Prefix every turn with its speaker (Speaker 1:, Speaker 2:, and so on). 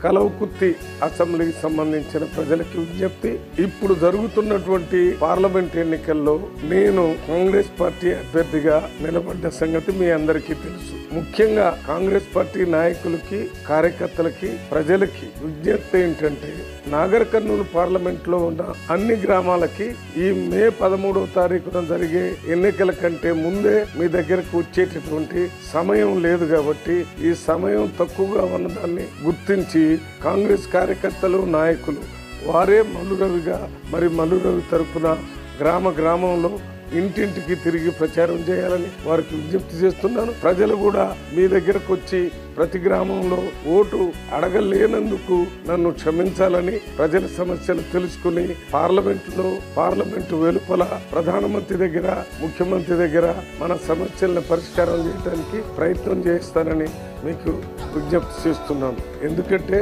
Speaker 1: కలవకుర్తి అసెంబ్లీకి సంబంధించిన ప్రజలకి విజ్ఞప్తి. ఇప్పుడు జరుగుతున్నటువంటి పార్లమెంట్ ఎన్నికల్లో నేను కాంగ్రెస్ పార్టీ అభ్యర్థిగా నిలబడ్డ సంగతి మీ అందరికీ తెలుసు. ముఖ్యంగా కాంగ్రెస్ పార్టీ నాయకులకి, కార్యకర్తలకి, ప్రజలకి విజ్ఞప్తి ఏంటంటే, నాగర్ కర్నూలు పార్లమెంట్ లో ఉన్న అన్ని గ్రామాలకి ఈ మే 13వ తారీఖున జరిగే ఎన్నికల కంటే ముందే మీ దగ్గరకు వచ్చేటటువంటి సమయం లేదు కాబట్టి ఈ సమయం తక్కువగా ఉన్నదాన్ని గుర్తించి కాంగ్రెస్ కార్యకర్తలు, నాయకులు వారే మల్లురవిగా మల్లురవి తరపున గ్రామంలో ఇంటింటికి తిరిగి ప్రచారం చేయాలని వారికి విజ్ఞప్తి చేస్తున్నాను. ప్రజలు కూడా మీ దగ్గరకు వచ్చి ప్రతి గ్రామంలో ఓటు అడగలేనందుకు నన్ను క్షమించాలని, ప్రజల సమస్యలు తెలుసుకుని పార్లమెంటు వెలుపల ప్రధానమంత్రి దగ్గర, ముఖ్యమంత్రి దగ్గర మన సమస్యలను పరిష్కారం చేయడానికి ప్రయత్నం చేస్తానని మీకు విజ్ఞప్తి చేస్తున్నాను. ఎందుకంటే